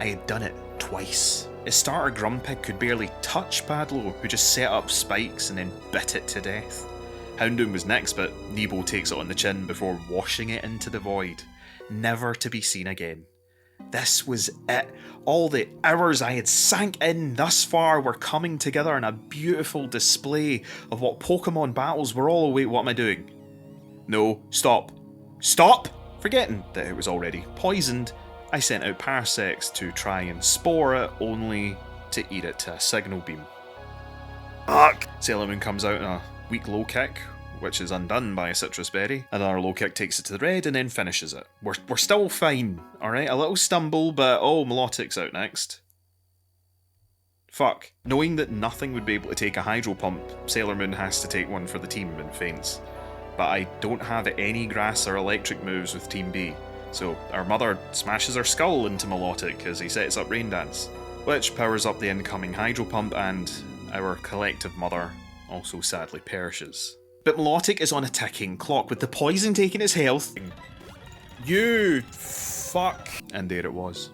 I had done it twice. His starter Grumpig could barely touch Badlow, who just set up spikes and then bit it to death. Houndoom was next, but Nebo takes it on the chin before washing it into the void, never to be seen again. This was it. All the hours I had sank in thus far were coming together in a beautiful display of what Pokemon battles were all. Wait, what am I doing? No, stop. Stop! Forgetting that it was already poisoned, I sent out Parsecs to try and spore it, only to eat it to a Signal Beam. Fuck! Sailor Moon comes out in a weak low kick, which is undone by a Citrus Berry. Another low kick takes it to the red and then finishes it. We're still fine, alright? A little stumble, but oh, Milotic's out next. Fuck. Knowing that nothing would be able to take a Hydro Pump, Sailor Moon has to take one for the team and faints. But I don't have any grass or electric moves with Team B. So our mother smashes her skull into Milotic as he sets up Rain Dance, which powers up the incoming Hydro Pump, and our collective mother also sadly perishes. But Milotic is on a ticking clock with the poison taking his health. You fuck. And there it was.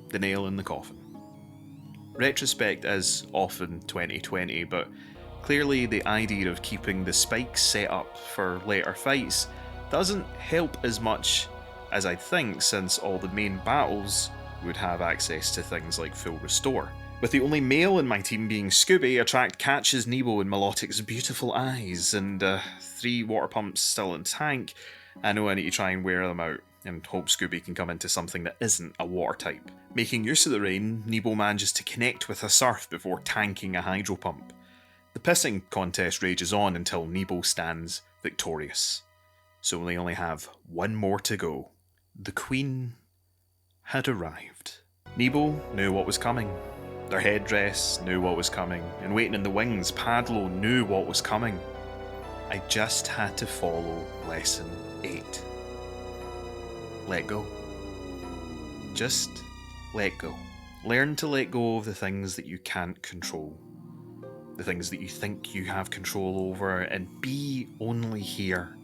The nail in the coffin. Retrospect is often 2020, but clearly the idea of keeping the spikes set up for later fights doesn't help as much as I'd think, since all the main battles would have access to things like full restore. With the only male in my team being Scooby, Attract catches Nebo in Milotic's beautiful eyes, and 3 water pumps still in tank, I know I need to try and wear them out and hope Scooby can come into something that isn't a water type. Making use of the rain, Nebo manages to connect with a surf before tanking a hydro pump. The pissing contest rages on until Nebo stands victorious. So they only have one more to go. The Queen had arrived. Nebo knew what was coming. Their headdress knew what was coming, and waiting in the wings, Padlo knew what was coming. I just had to follow lesson 8. Let go. Just let go. Learn to let go of the things that you can't control. The things that you think you have control over, and be only here,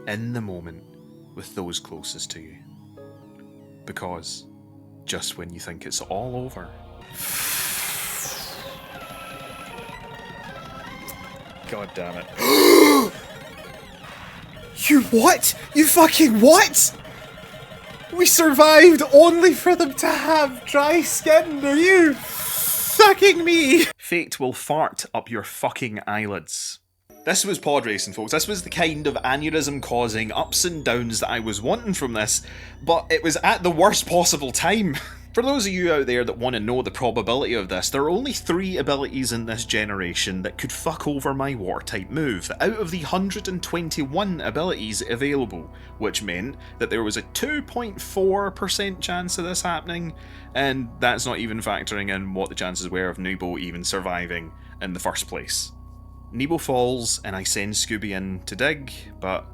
in the moment, with those closest to you. Because just when you think it's all over, God damn it. You what? You fucking what? We survived only for them to have dry skin. Are you fucking me? Fate will fart up your fucking eyelids. This was pod racing, folks. This was the kind of aneurysm causing ups and downs that I was wanting from this, but it was at the worst possible time. For those of you out there that want to know the probability of this, there are only 3 abilities in this generation that could fuck over my water type move, out of the 121 abilities available, which meant that there was a 2.4% chance of this happening, and that's not even factoring in what the chances were of Nebo even surviving in the first place. Nebo falls, and I send Scooby in to dig, but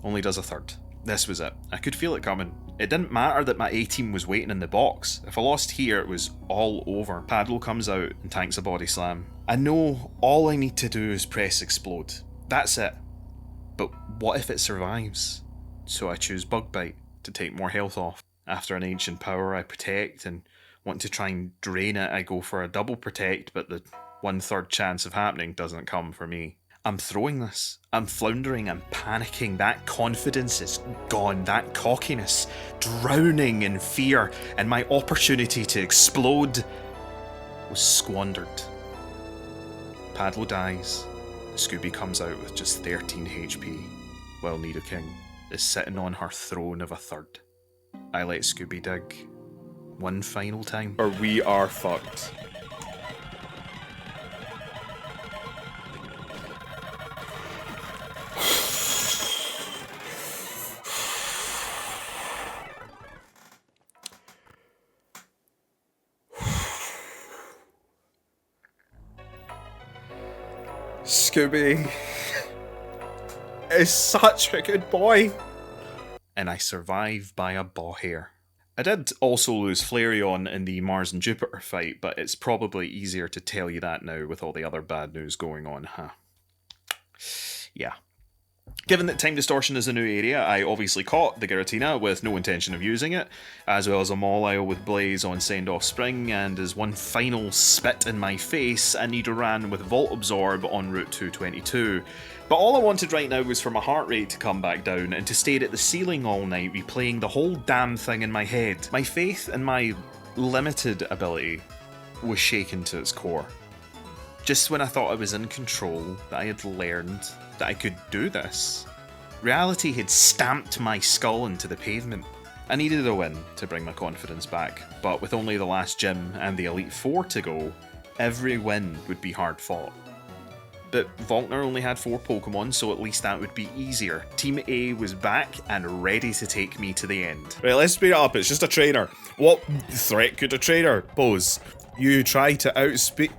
only does a third. This was it. I could feel it coming. It didn't matter that my A-team was waiting in the box. If I lost here, it was all over. Padlo comes out and tanks a body slam. I know all I need to do is press explode. That's it. But what if it survives? So I choose Bug Bite to take more health off. After an ancient power, I protect, and want to try and drain it, I go for a double protect, but the 1/3 chance of happening doesn't come for me. I'm throwing this. I'm floundering, I'm panicking. That confidence is gone. That cockiness, drowning in fear, and my opportunity to explode was squandered. Padlo dies. Scooby comes out with just 13 HP, while Nidoking is sitting on her throne of a third. I let Scooby dig one final time. Or we are fucked. Scooby is such a good boy. And I survive by a baw hair. I did also lose Flareon in the Mars and Jupiter fight, but it's probably easier to tell you that now with all the other bad news going on, huh? Yeah. Given that Time Distortion is a new area, I obviously caught the Giratina with no intention of using it, as well as a Mawile with Blaze on Send Off Spring, and as one final spit in my face, a Nidoran with Volt Absorb on Route 222. But all I wanted right now was for my heart rate to come back down and to stare at the ceiling all night, replaying the whole damn thing in my head. My faith in my limited ability was shaken to its core. Just when I thought I was in control, that I had learned that I could do this, reality had stamped my skull into the pavement. I needed a win to bring my confidence back, but with only the last gym and the Elite Four to go, every win would be hard fought. But Volkner only had 4 Pokemon, so at least that would be easier. Team A was back and ready to take me to the end. Right, let's speed it up. It's just a trainer. What threat could a trainer pose? You try to outspeed...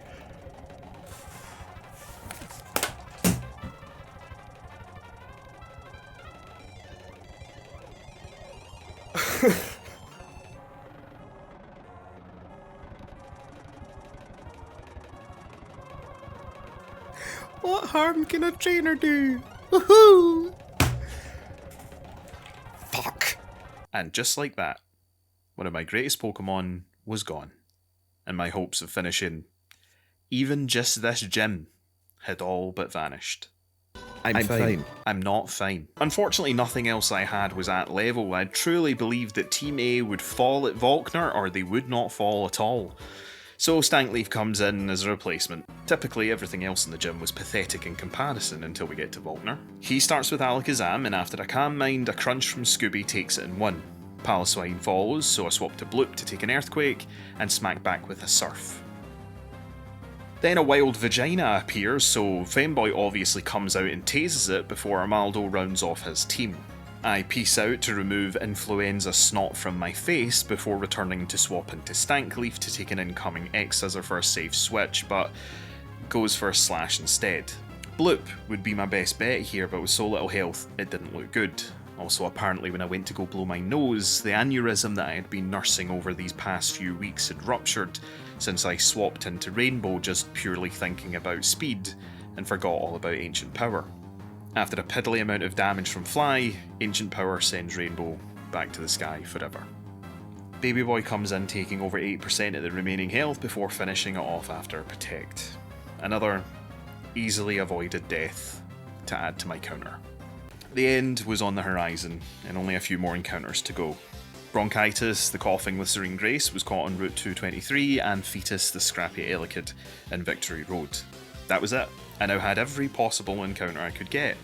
What harm can a trainer do? Woohoo! Fuck. And just like that, one of my greatest Pokemon was gone, and my hopes of finishing even just this gym had all but vanished. I'm fine. I'm not fine. Unfortunately, nothing else I had was at level. I truly believed that Team A would fall at Volkner, or they would not fall at all. So Stankleaf comes in as a replacement. Typically, everything else in the gym was pathetic in comparison until we get to Volkner. He starts with Alakazam, and after a calm mind, a crunch from Scooby takes it in one. Paloswine follows, so I swap to Bloop to take an Earthquake, and smack back with a Surf. Then a wild Vagina appears, so Femboy obviously comes out and tases it before Armaldo rounds off his team. I peace out to remove Influenza Snot from my face before returning to swap into Stankleaf to take an incoming X-Scissor for a safe switch, but goes for a Slash instead. Bloop would be my best bet here, but with so little health, it didn't look good. Also, apparently when I went to go blow my nose, the aneurysm that I had been nursing over these past few weeks had ruptured since I swapped into Rainbow just purely thinking about speed and forgot all about Ancient Power. After a piddly amount of damage from Fly, Ancient Power sends Rainbow back to the sky forever. Baby Boy comes in taking over 8% of the remaining health before finishing it off after Protect. Another easily avoided death to add to my counter. The end was on the horizon, and only a few more encounters to go. Bronchitis, the coughing with Serene Grace, was caught on Route 223, and Fetus, the scrappy Elekid, in Victory Road. That was it. I now had every possible encounter I could get.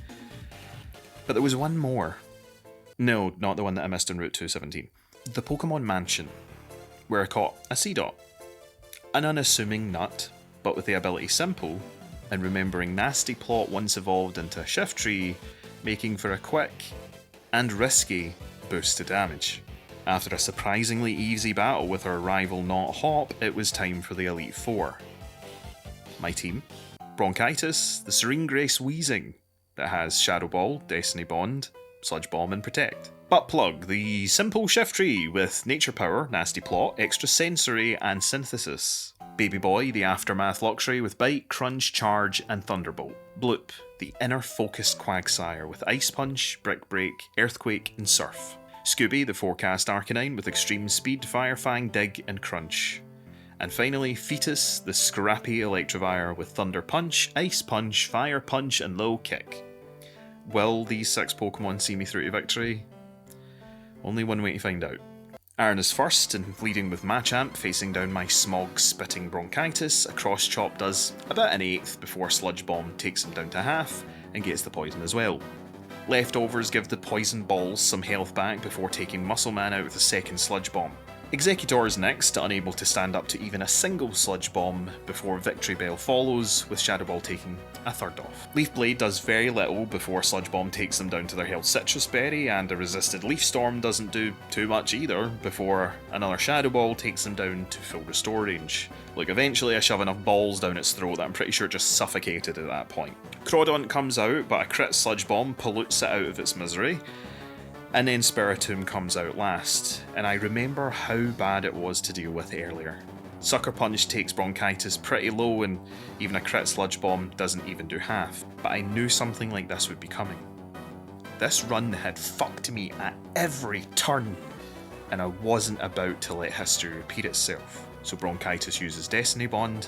But there was one more. No, not the one that I missed on Route 217. The Pokemon Mansion, where I caught a Seedot. An unassuming nut, but with the ability Simple, and remembering Nasty Plot once evolved into a Shiftry, making for a quick and risky boost to damage. After a surprisingly easy battle with our rival Not Hop, it was time for the Elite Four. My team: Bronchitis, the Serene Grace Wheezing, that has Shadow Ball, Destiny Bond, Sludge Bomb, and Protect. Butt Plug, the Simple Shiftry with Nature Power, Nasty Plot, Extra Sensory, and Synthesis. Baby Boy, the Aftermath Luxury with Bite, Crunch, Charge, and Thunderbolt. Bloop, the Inner Focused Quagsire with Ice Punch, Brick Break, Earthquake, and Surf. Scooby, the Forecast Arcanine with Extreme Speed, Fire Fang, Dig, and Crunch. And finally, Fetus, the scrappy Electivire with Thunder Punch, Ice Punch, Fire Punch, and Low Kick. Will these 6 Pokemon see me through to victory? Only one way to find out. Aaron is first, and leading with Machamp, facing down my smog-spitting Bronchitis. A Cross Chop does about an eighth before Sludge Bomb takes him down to half, and gets the poison as well. Leftovers give the Poison Balls some health back before taking Muscle Man out with a second Sludge Bomb. Executor is next, unable to stand up to even a single Sludge Bomb before Victory Bell follows, with Shadow Ball taking a third off. Leaf Blade does very little before Sludge Bomb takes them down to their health Citrus Berry, and a resisted Leaf Storm doesn't do too much either before another Shadow Ball takes them down to full restore range. Look, eventually I shove enough balls down its throat that I'm pretty sure it just suffocated at that point. Crawdaunt comes out, but a crit Sludge Bomb pollutes it out of its misery. And then Spiritomb comes out last, and I remember how bad it was to deal with earlier. Sucker Punch takes Bronchitis pretty low, and even a crit Sludge Bomb doesn't even do half, but I knew something like this would be coming. This run had fucked me at every turn, and I wasn't about to let history repeat itself, so Bronchitis uses Destiny Bond,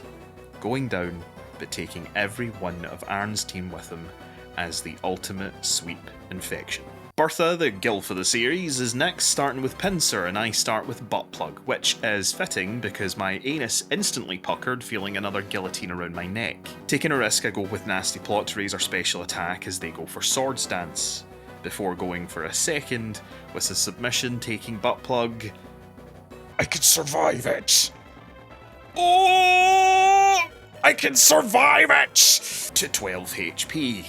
going down, but taking every one of Aaron's team with him as the ultimate sweep infection. Bertha, the Gilf of the series, is next, starting with Pinsir, and I start with Butt Plug, which is fitting because my anus instantly puckered, feeling another guillotine around my neck. Taking a risk, I go with Nasty Plot to raise our special attack as they go for Swords Dance, before going for a second, with a submission taking Butt Plug. I can survive it! Oh! I can survive it! To 12 HP.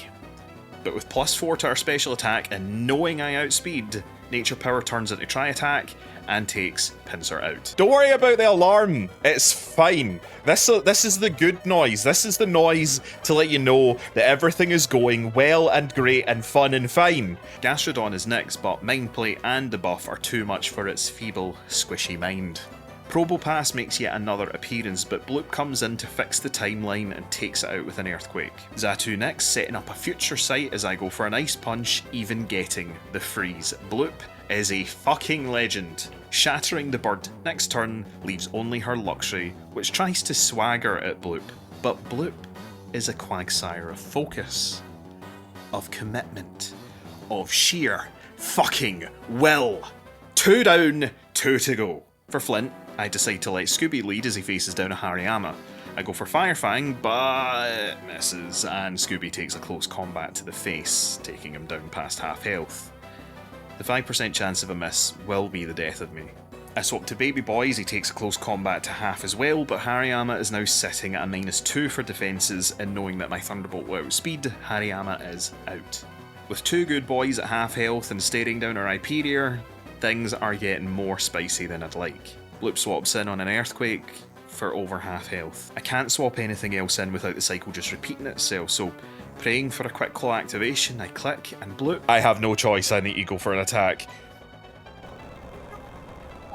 But with +4 to our special attack and knowing I outspeed, Nature Power turns into Tri Attack and takes Pinsir out. Don't worry about the alarm, it's fine. This is the good noise. This is the noise to let you know that everything is going well and great and fun and fine. Gastrodon is next, but Mind Plate and debuff are too much for its feeble, squishy mind. Probopass makes yet another appearance, but Bloop comes in to fix the timeline and takes it out with an Earthquake. Xatu next, setting up a future sight as I go for an Ice Punch, even getting the freeze. Bloop is a fucking legend. Shattering the bird next turn leaves only her Luxury, which tries to swagger at Bloop. But Bloop is a Quagsire of focus, of commitment, of sheer fucking will. 2 down, 2 to go. For Flint, I decide to let Scooby lead as he faces down a Hariyama. I go for Fire Fang, but it misses, and Scooby takes a close combat to the face, taking him down past half health. The 5% chance of a miss will be the death of me. I swap to Baby Boy as he takes a close combat to half as well, but Hariyama is now sitting at a -2 for defences, and knowing that my Thunderbolt will outspeed, Hariyama is out. With 2 good boys at half health and staring down our Hyperior, things are getting more spicy than I'd like. Bloop swaps in on an Earthquake for over half health. I can't swap anything else in without the cycle just repeating itself, so praying for a quick claw activation, I click and bloop. I have no choice, I need to go for an attack.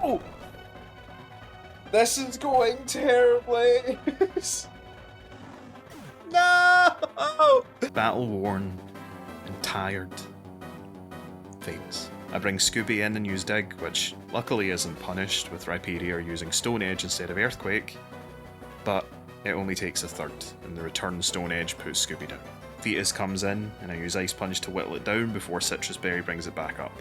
Oh! This is going terribly! No! Battle worn and tired. Famous. I bring Scooby in and use Dig, which luckily isn't punished, with Rhyperior using Stone Edge instead of Earthquake, but it only takes a third, and the return Stone Edge puts Scooby down. Fetus comes in, and I use Ice Punch to whittle it down before Citrus Berry brings it back up.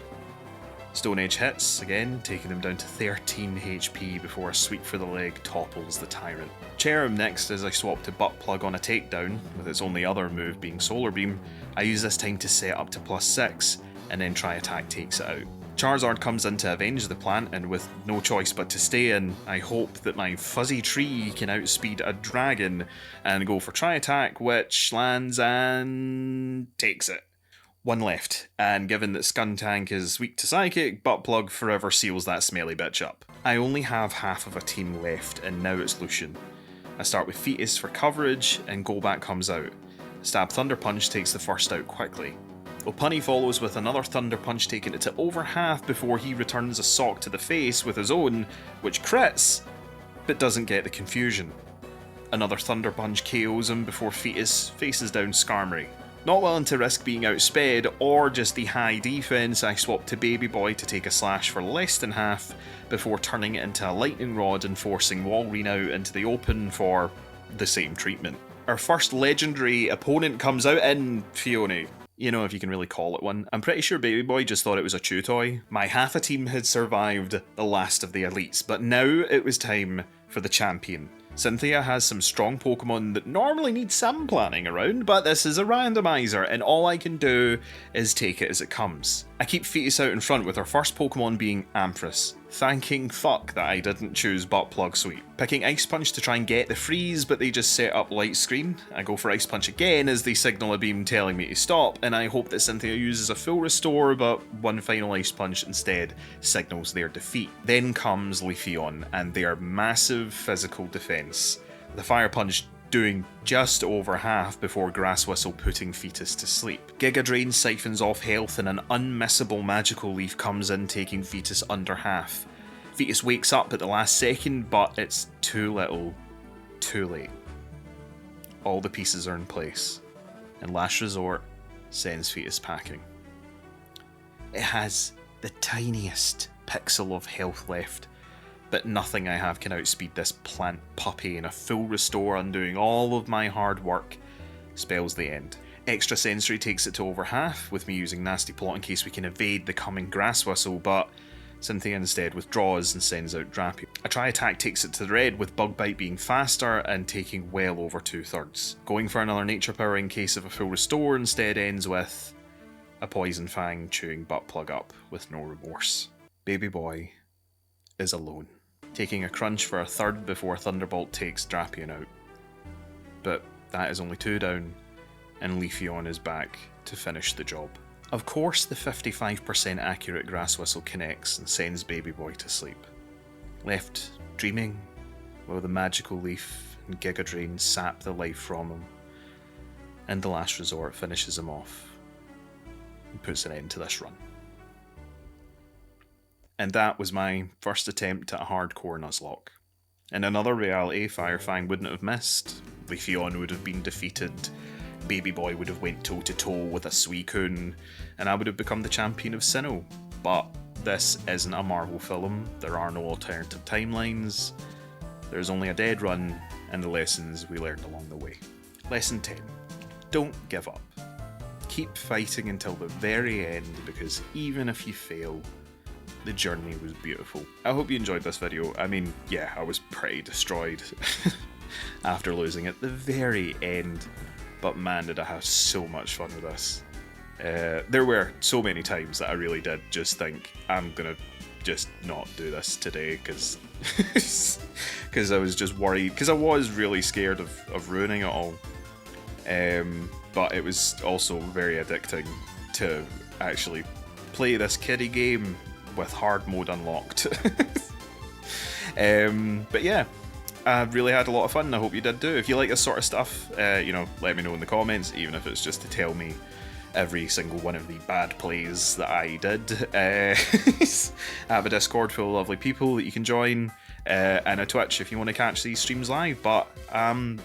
Stone Edge hits, again, taking him down to 13 HP before a sweep for the leg topples the Tyrant. Chair him next as I swap to Butt Plug on a takedown, with its only other move being Solar Beam. I use this time to set up to +6, and then Tri Attack takes it out. Charizard comes in to avenge the plant, and with no choice but to stay in, I hope that my fuzzy tree can outspeed a dragon and go for Tri Attack, which lands and takes it. 1 left, and given that Skuntank is weak to Psychic, Butt Plug forever seals that smelly bitch up. I only have half of a team left, and now it's Lucian. I start with Fetus for coverage, and Golbat comes out. Stab Thunder Punch takes the first out quickly. Lopunny follows with another Thunder Punch, taking it to over half before he returns a sock to the face with his own, which crits, but doesn't get the confusion. Another Thunder Punch KOs him before Fetus faces down Skarmory. Not willing to risk being outsped or just the high defense, I swap to Baby Boy to take a slash for less than half before turning it into a Lightning Rod and forcing Walrein out into the open for the same treatment. Our first legendary opponent comes out in Fiona. You know, if you can really call it one. I'm pretty sure Baby Boy just thought it was a chew toy. My half a team had survived the last of the elites, but now it was time for the champion. Cynthia has some strong Pokemon that normally need some planning around, but this is a randomizer, and all I can do is take it as it comes. I keep Fetus out in front with our first Pokemon being Ampharos, thanking fuck that I didn't choose Butt Plug Sweep. Picking Ice Punch to try and get the freeze, but they just set up Light Screen. I go for Ice Punch again as they signal a beam telling me to stop, and I hope that Cynthia uses a full restore, but one final Ice Punch instead signals their defeat. Then comes Leafeon and their massive physical defense. The Fire Punch doing just over half before Grass Whistle putting Fetus to sleep. Giga Drain siphons off health and an unmissable Magical Leaf comes in, taking Fetus under half. Fetus wakes up at the last second, but it's too little, too late. All the pieces are in place, and Last Resort sends Fetus packing. It has the tiniest pixel of health left, but nothing I have can outspeed this plant puppy, and a full restore undoing all of my hard work spells the end. Extra Sensory takes it to over half, with me using Nasty Plot in case we can evade the coming Grass Whistle, but Cynthia instead withdraws and sends out Drapion. A Tri Attack takes it to the red, with Bug Bite being faster and taking well over 2/3. Going for another Nature Power in case of a full restore instead ends with a Poison Fang chewing Butt Plug up with no remorse. Baby Boy is alone, taking a crunch for a third before Thunderbolt takes Drapion out. But that is only 2 down, and Leafeon is back to finish the job. Of course the 55% accurate Grass Whistle connects and sends Baby Boy to sleep. Left dreaming, while the Magical Leaf and Giga Drain sap the life from him, and the Last Resort finishes him off and puts an end to this run. And that was my first attempt at a hardcore Nuzlocke. In another reality, Fire Fang wouldn't have missed, Leafeon would have been defeated, Baby Boy would have went toe to toe with a Suicune, and I would have become the champion of Sinnoh. But this isn't a Marvel film, there are no alternative timelines, there's only a dead run, and the lessons we learned along the way. Lesson 10. Don't give up. Keep fighting until the very end, because even if you fail, the journey was beautiful. I hope you enjoyed this video. I mean, yeah, I was pretty destroyed after losing at the very end, but man, did I have so much fun with this. There were so many times that I really did just think, I'm gonna just not do this today, because I was just worried, because I was really scared of ruining it all. But it was also very addicting to actually play this kiddie game with hard mode unlocked. But yeah, I really had a lot of fun. I hope you did too. If you like this sort of stuff, you know, let me know in the comments, even if it's just to tell me every single one of the bad plays that I did. I have a Discord full of lovely people that you can join, and a Twitch if you want to catch these streams live. But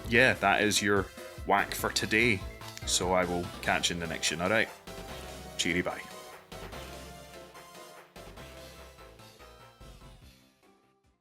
yeah, that is your whack for today. So I will catch you in the next one, alright? Cheery bye.